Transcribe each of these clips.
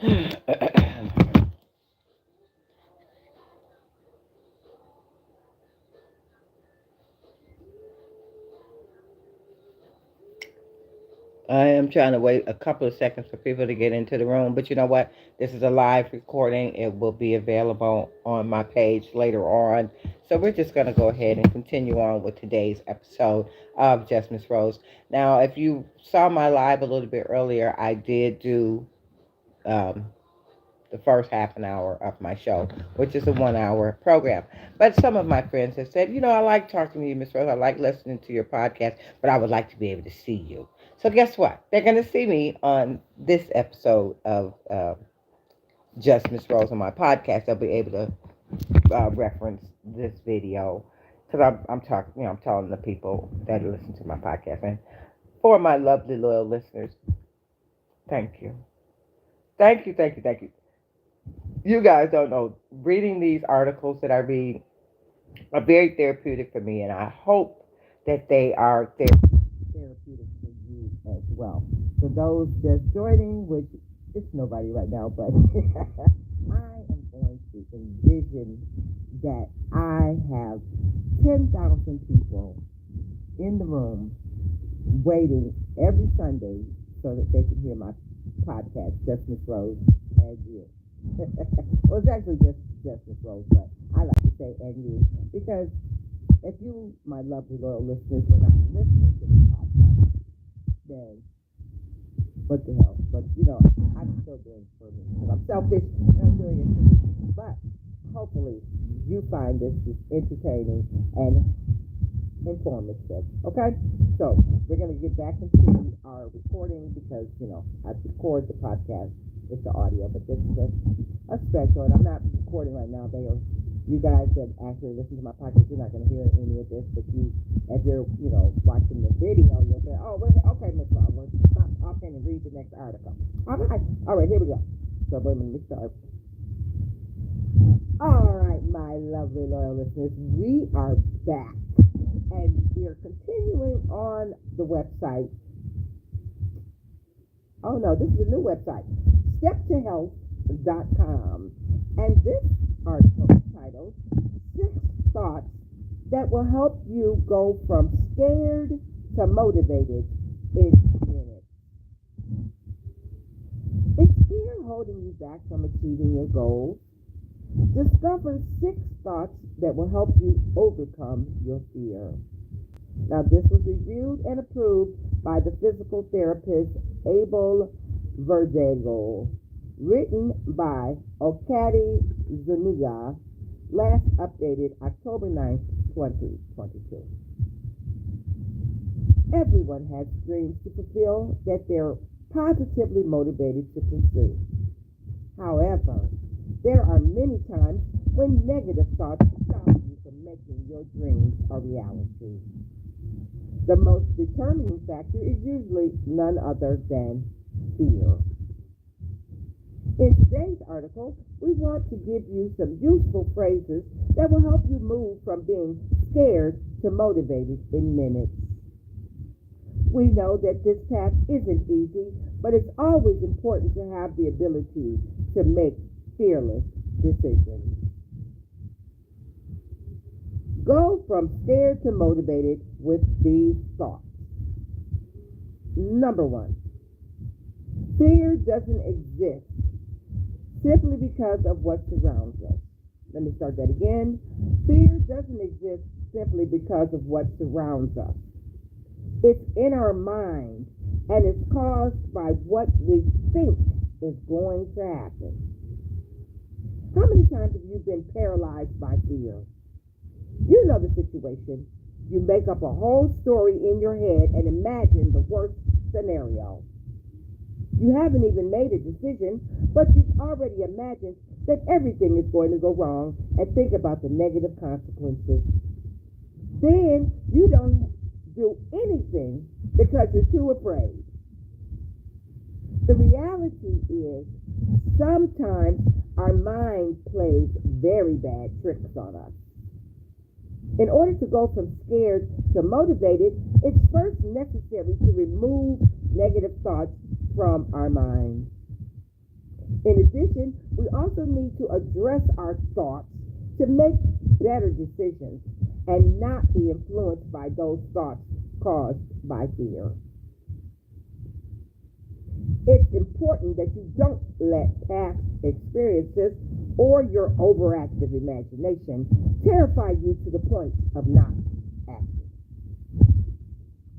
I am trying to wait a couple of seconds for people to get into the room, but you know what? This is a live recording. It will be available on my page later on. So we're just going to go ahead and continue on with today's episode of Justmsrose. Now, if you saw my live a little bit earlier, I did do um, the first half an hour of my show, which is a 1 hour program. But some of my friends have said, I like talking to you, Miss Rose. I like listening to your podcast, but I would like to be able to see you. So guess what? They're going to see me on this episode of Just Miss Rose on my podcast. They'll be able to reference this video because I'm talking, I'm telling the people that listen to my podcast. And for my lovely, loyal listeners, thank you. Thank you, thank you, thank you. You guys don't know, reading these articles that I read are very therapeutic for me, and I hope that they are therapeutic for you as well. For those just joining, which it's nobody right now, but I am going to envision that I have 10,000 people in the room waiting every Sunday so that they can hear my podcast, Just Miss Rose and You. Well, it's actually just Miss Rose, but I like to say and you because if you, my lovely loyal listeners, were not listening to this podcast, then what the hell? But I'm still doing it for me because I'm selfish and I'm doing it for me. But hopefully you find this entertaining and informative. Okay? So we're going to get back into our recording because, I record the podcast with the audio, but this is a special, and I'm not recording right now. You guys that actually listen to my podcast, you're not going to hear any of this, but as you're, watching the video, you'll say, oh, okay, Miss Laura, stop talking and read the next article. All right, here we go. So let me start. All right, my lovely loyal listeners, we are back, and we are continuing on the website. Oh no, this is a new website, steptohealth.com, and this article is titled 6 Thoughts That Will Help You Go From Scared to Motivated in Minutes. Is fear holding you back from achieving your goals? Discover 6 thoughts that will help you overcome your fear. Now, this was reviewed and approved by the physical therapist Abel Verdago, written by Okadi Zuniga, last updated October 9th, 2022. Everyone has dreams to fulfill that they're positively motivated to pursue. However, there are many times when negative thoughts stop you from making your dreams a reality. The most determining factor is usually none other than fear. In today's article, we want to give you some useful phrases that will help you move from being scared to motivated in minutes. We know that this task isn't easy, but it's always important to have the ability to make fearless decisions. Go from scared to motivated with these thoughts. Number 1, fear doesn't exist simply because of what surrounds us. Let me start that again. Fear doesn't exist simply because of what surrounds us. It's in our mind, and it's caused by what we think is going to happen. How many times have you been paralyzed by fear? You know the situation. You make up a whole story in your head and imagine the worst scenario. You haven't even made a decision, but you've already imagined that everything is going to go wrong and think about the negative consequences. Then you don't do anything because you're too afraid. The reality is sometimes our mind plays very bad tricks on us. In order to go from scared to motivated, it's first necessary to remove negative thoughts from our mind. In addition, we also need to address our thoughts to make better decisions and not be influenced by those thoughts caused by fear. It's important that you don't let past experiences or your overactive imagination terrify you to the point of not acting.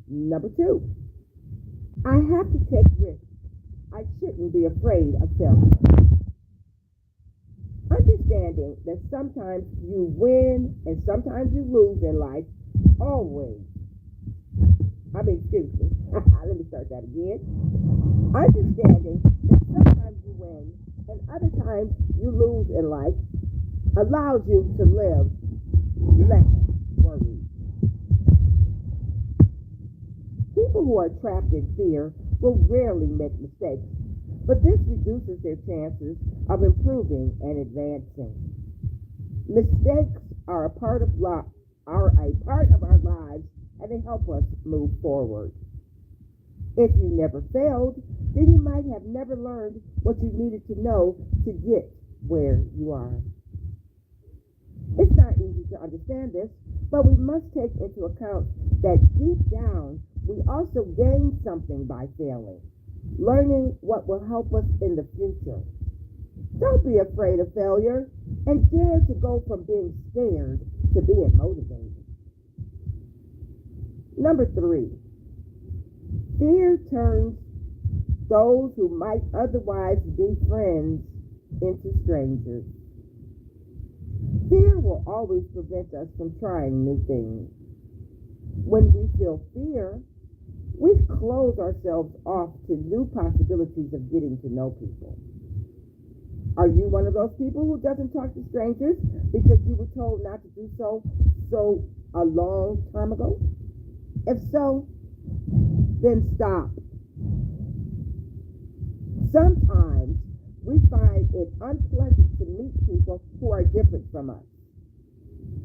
Number two, I have to take risks. I shouldn't be afraid of failure. Understanding that sometimes you win and sometimes you lose in life, always. Excuse me. Let me start that again. Understanding that sometimes you win and other times you lose in life allows you to live less worried. People who are trapped in fear will rarely make mistakes, but this reduces their chances of improving and advancing. Mistakes are a part of our lives, and they help us move forward. If you never failed, then you might have never learned what you needed to know to get where you are. It's not easy to understand this, but we must take into account that deep down, we also gain something by failing, learning what will help us in the future. Don't be afraid of failure and dare to go from being scared to being motivated. Number three, fear turns those who might otherwise be friends into strangers. Fear will always prevent us from trying new things. When we feel fear, we close ourselves off to new possibilities of getting to know people. Are you one of those people who doesn't talk to strangers because you were told not to do so a long time ago? If so, then stop. Sometimes we find it unpleasant to meet people who are different from us.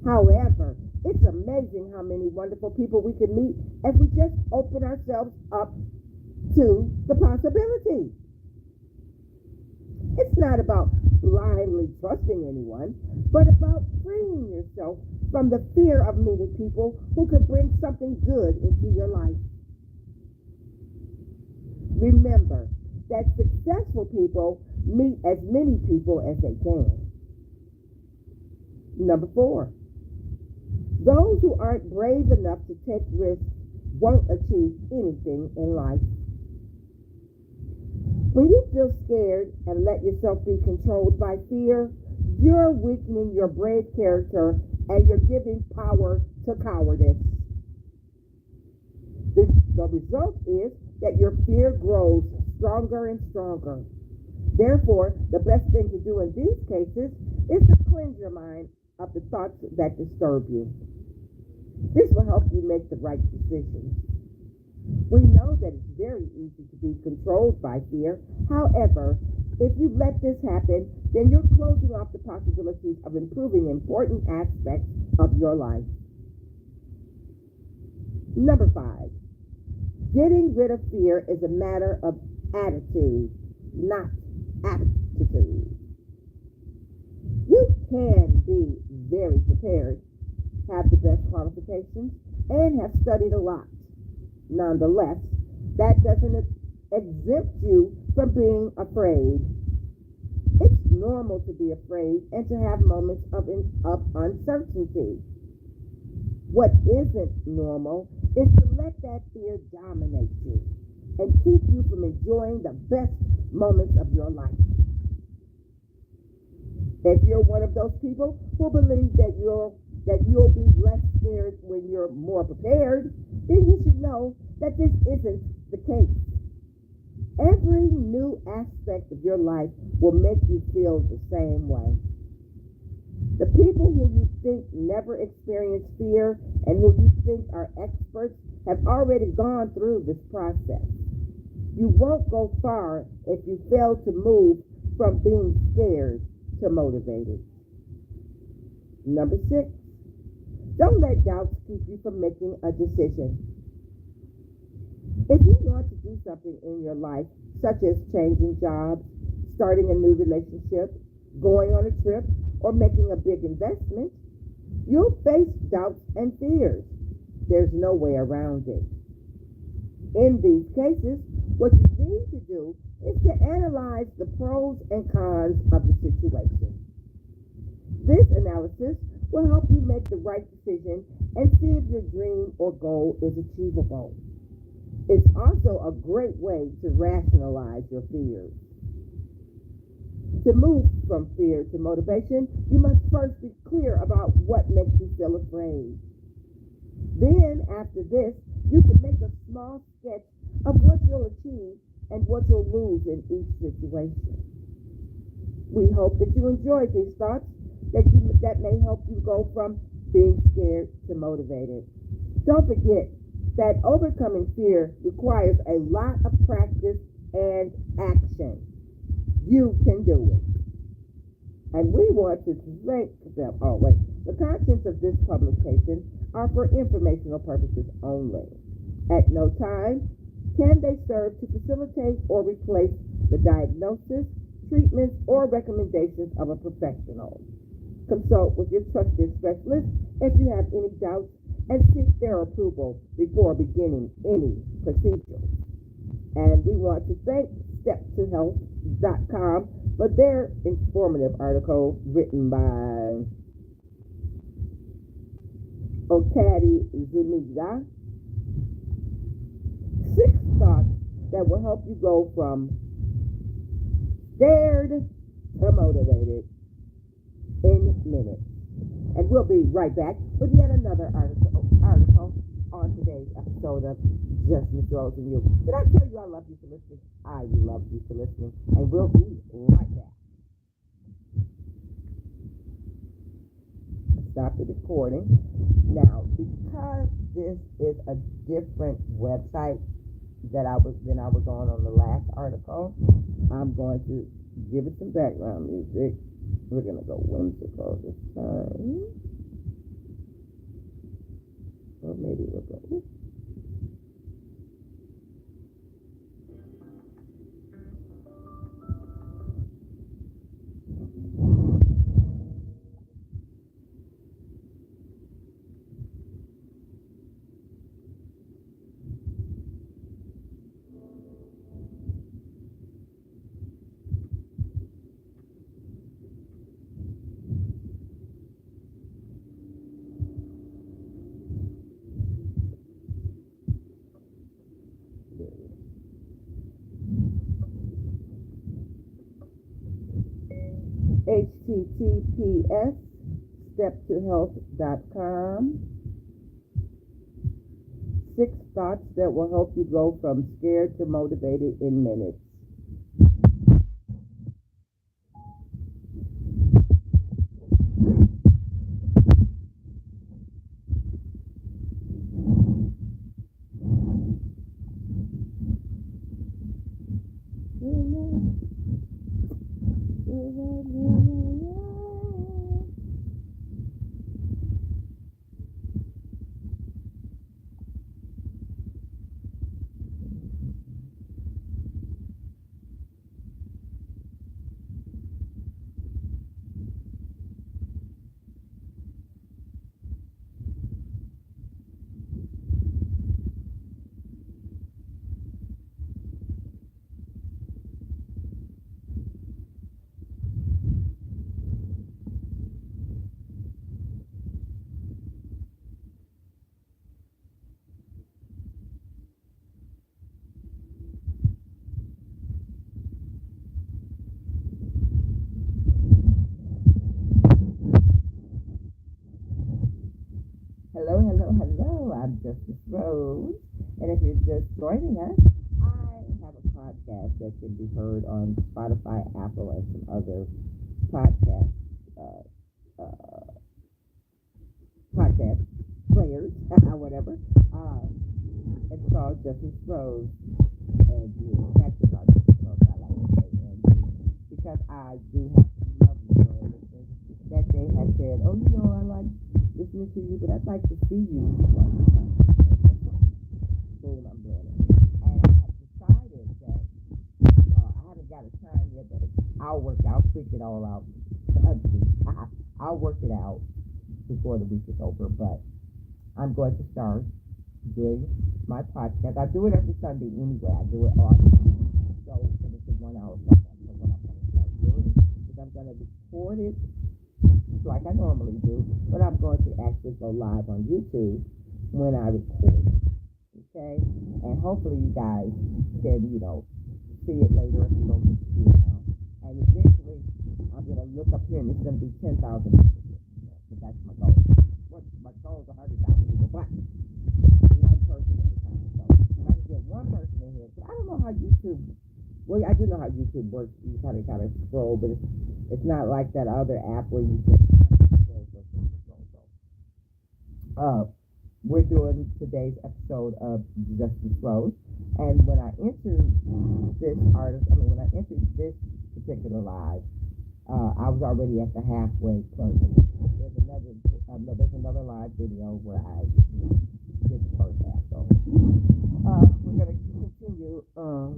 However, it's amazing how many wonderful people we can meet if we just open ourselves up to the possibility. It's not about blindly trusting anyone, but about freeing yourself from the fear of meeting people who could bring something good into your life. Remember that successful people meet as many people as they can. Number four, those who aren't brave enough to take risks won't achieve anything in life. When you feel scared and let yourself be controlled by fear, you're weakening your brave character and you're giving power to cowardice. The result is that your fear grows stronger and stronger. Therefore, the best thing to do in these cases is to cleanse your mind of the thoughts that disturb you. This will help you make the right decisions. We know that it's very easy to be controlled by fear. However, if you let this happen, then you're closing off the possibilities of improving important aspects of your life. Number five, getting rid of fear is a matter of attitude, not aptitude. You can be very prepared, have the best qualifications, and have studied a lot. Nonetheless, that doesn't exempt you from being afraid. It's normal to be afraid and to have moments of uncertainty. What isn't normal is to let that fear dominate you and keep you from enjoying the best moments of your life. If you're one of those people who believe that you'll be less scared when you're more prepared, then you should know that this isn't the case. Every new aspect of your life will make you feel the same way. The people who you think never experience fear and who you think are experts have already gone through this process. You won't go far if you fail to move from being scared to motivated. Number six, don't let doubts keep you from making a decision. If you want to do something in your life, such as changing jobs, starting a new relationship, going on a trip, or making a big investment, you'll face doubts and fears. There's no way around it. In these cases, what you need to do is to analyze the pros and cons of the situation. This analysis will help you make the right decision and see if your dream or goal is achievable. It's also a great way to rationalize your fears. To move from fear to motivation, you must first be clear about what makes you feel afraid. Then, after this, you can make a small sketch of what you'll achieve and what you'll lose in each situation. We hope that you enjoyed these thoughts that may help you go from being scared to motivated. Don't forget that overcoming fear requires a lot of practice and action. You can do it. And we want to thank them. The contents of this publication are for informational purposes only. At no time can they serve to facilitate or replace the diagnosis, treatments, or recommendations of a professional. Consult with your trusted specialist if you have any doubts and seek their approval before beginning any procedure. And we want to thank step2health.com for their informative article written by Okadi Zuniga. 6 thoughts that will help you go from scared to motivated in minutes. And we'll be right back with yet another article on today's episode of Justmsrose and You. Did I tell you I love you for listening? I love you for listening. And we'll be right back. Stop the recording. Now, because this is a different website than I was on the last article, I'm going to give it some background music. We're going to go whimsical this time. Or maybe we'll go. https step2health.com. 6 thoughts that will help you go from scared to motivated in minutes. Hello. I'm Justmsrose. And if you're just joining us, I have a podcast that can be heard on Spotify, Apple, and some other podcast podcast players, whatever. It's called Justmsrose and You. That's called Justmsrose. I like to say and You because I do have some lovely listeners that they have said, "Oh, I like listening to you, but I'd like to see you." Boom, I'm doing it. And I have decided that I haven't got a time yet, but I'll figure it all out. I'll work it out before the week is over, but I'm going to start doing my podcast. I do it every Sunday anyway. I do it on so it's a 1 hour podcast. So what I'm going to start doing is I'm going to record it like I normally do, but I'm going to actually go live on YouTube when I record it. Okay, and hopefully you guys can see it later if you don't get to see it now. And eventually I'm going to look up here and it's going to be 10,000 people. So that's my goal. My goal is 100,000 people, but one person at a time. So if I can get one person in here, but I don't know how YouTube. Well, I do know how YouTube works. You kind of scroll, but it's not like that other app where you just scroll. We're doing today's episode of Justmsrose, and when I entered when I entered this particular live, I was already at the halfway point. There's another live video where I did the first half. So we're gonna continue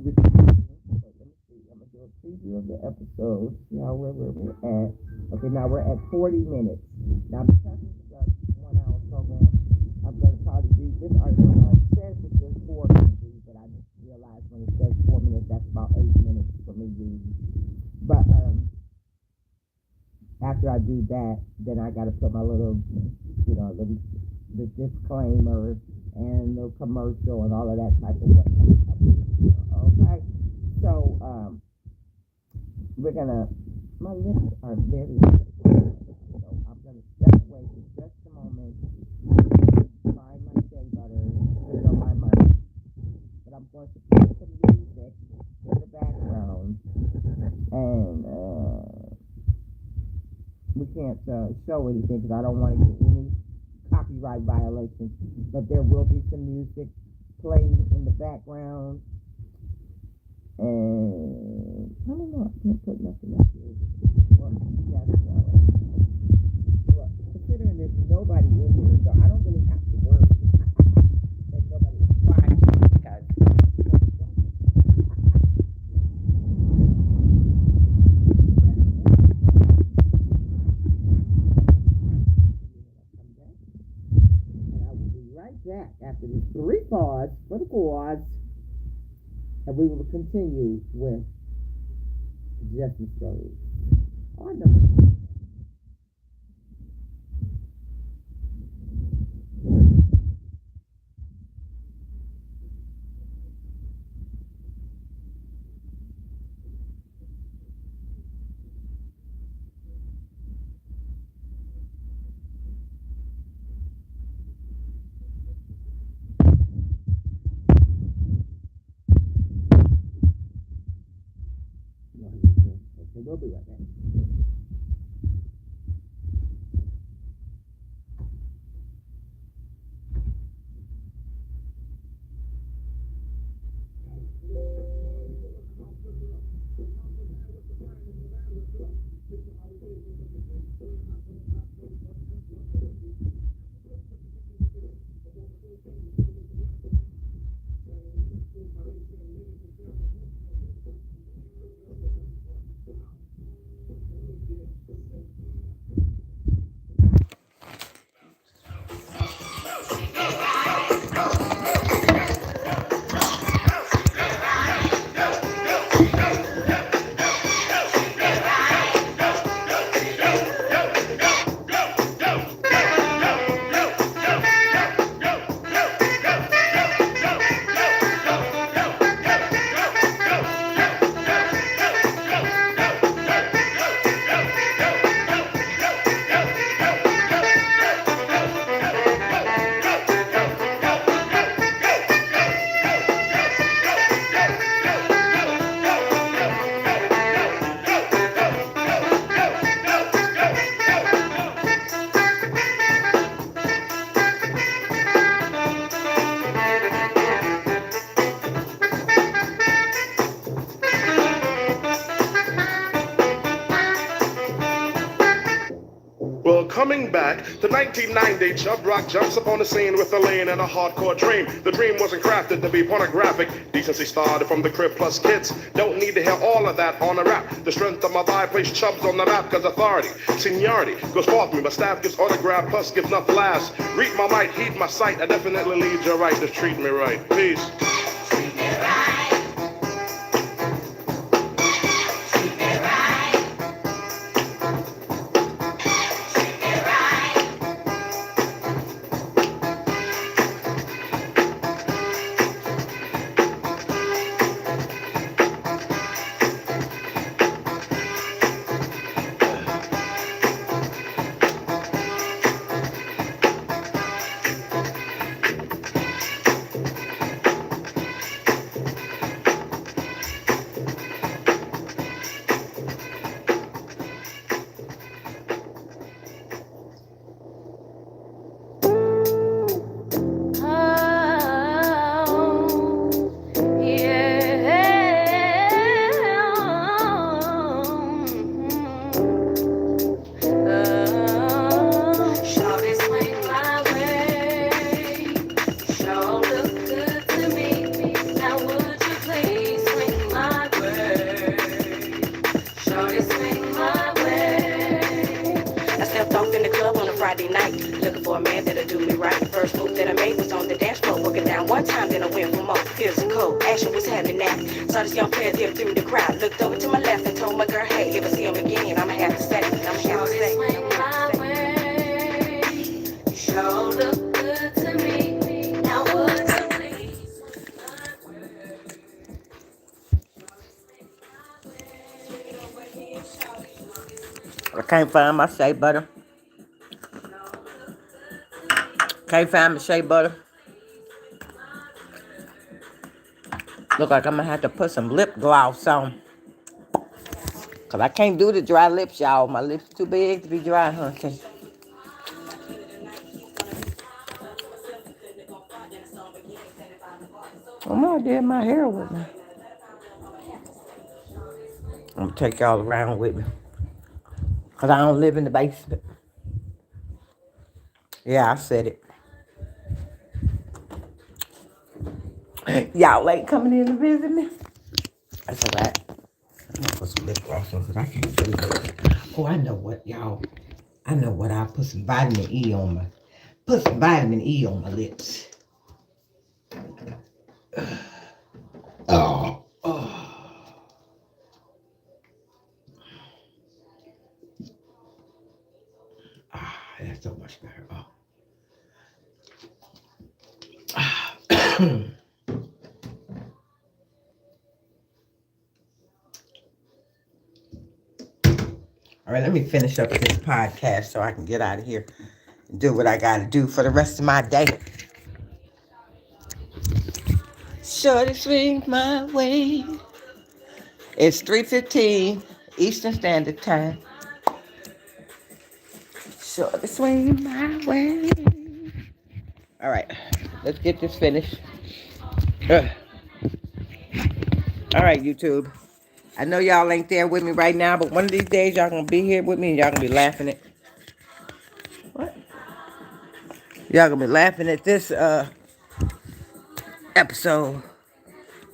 recording. Let me see. I'm gonna do a preview of the episode. See how where we're at. Okay, now we're at 40 minutes. Now because it's a 1 hour program, I'm gonna probably read this article. It says it's just 4 minutes, but I realized when it says 4 minutes, that's about 8 minutes for me reading. But after I do that, then I got to put my little, the disclaimer and the commercial and all of that type of what. Okay, so we're gonna. My lips are very. So I'm gonna step away for just a moment. Find my shea butter, put it on my mic, but I'm going to put some music in the background and. We can't show anything because I don't want to get any copyright violations. But there will be some music playing in the background. And I don't know, I can't put nothing up here. Well, considering there's nobody in here, so I don't really have to worry. There's nobody quiet because back after the 3 pause for the pause, and we will continue with Justmsrose. Our number. Okay, we'll be right back. coming back to 1990, Chub Rock jumps upon the scene with a lean and a hardcore dream. The dream wasn't crafted to be pornographic. Decency started from the crib plus kids. Don't need to hear all of that on a rap. The strength of my vibe placed Chubbs on the map, cause authority, seniority goes forth me. My staff gives autograph, plus gives nothing last. Read my might, heed my sight. I definitely lead you right to treat me right. Peace. Friday night, looking for a man that'll do me right. First move that I made was on the dance floor, working down one time, then I went for more. Physical action was having that. Saw this young pair there through the crowd. Looked over to my left and told my girl, hey, if I see him again, I'ma have to say, You sure look good to me. Now would you please? I can't find my shea butter. Can't find my shea butter. Look like I'm gonna have to put some lip gloss on. Cause I can't do the dry lips, y'all. My lips too big to be dry, huh? Oh no, I did my hair with me. I'm gonna take y'all around with me. Cause I don't live in the basement. Yeah, I said it. Y'all ain't coming in to visit me. That's all right. I'm gonna put some lip gloss on because I can't do it. Oh, I know what, y'all. I know what. I'll put some vitamin E on my. Put some vitamin E on my lips. Oh. Ah, that's so much better. Oh. All right, let me finish up this podcast so I can get out of here and do what I got to do for the rest of my day. Shorty swing my way. It's 3:15 Eastern Standard Time. Shorty swing my way. All right, let's get this finished. Ugh. All right, YouTube. I know y'all ain't there with me right now, but one of these days y'all gonna be here with me and y'all gonna be laughing at what? Y'all gonna be laughing at this episode.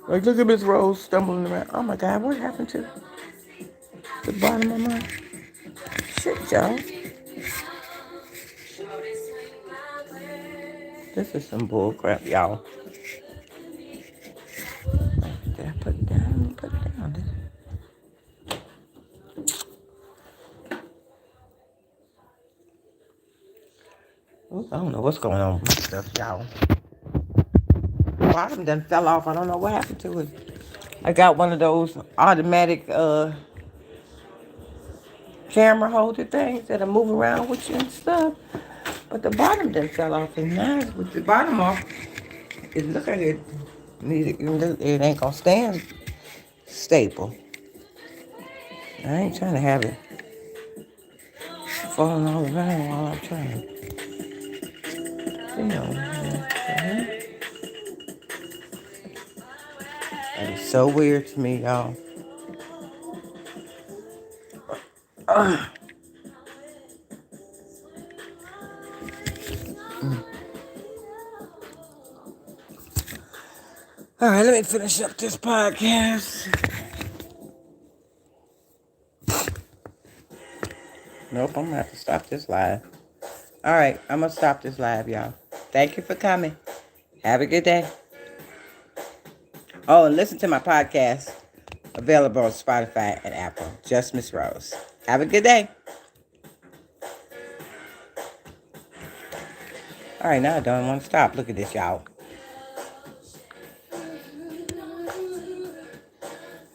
Like, look at Miss Rose stumbling around. Oh my God, what happened to the bottom of my shit, y'all? This is some bull crap, y'all. Did I put it down? Put it down. Ooh, I don't know what's going on with this stuff, y'all. Bottom done fell off. I don't know what happened to it. I got one of those automatic camera holder things that I move around with you and stuff. But the bottom done fell off. And now with the bottom off, it look like it ain't gonna stand stable. I ain't trying to have it falling all around while I'm trying to film. That is so weird to me, y'all. All right, let me finish up this podcast. Nope, I'm gonna have to stop this live. All right, I'm gonna stop this live, y'all. Thank you for coming. Have a good day. Oh, and listen to my podcast, available on Spotify and Apple. Justmsrose. Have a good day. All right, now I don't want to stop. Look at this, y'all.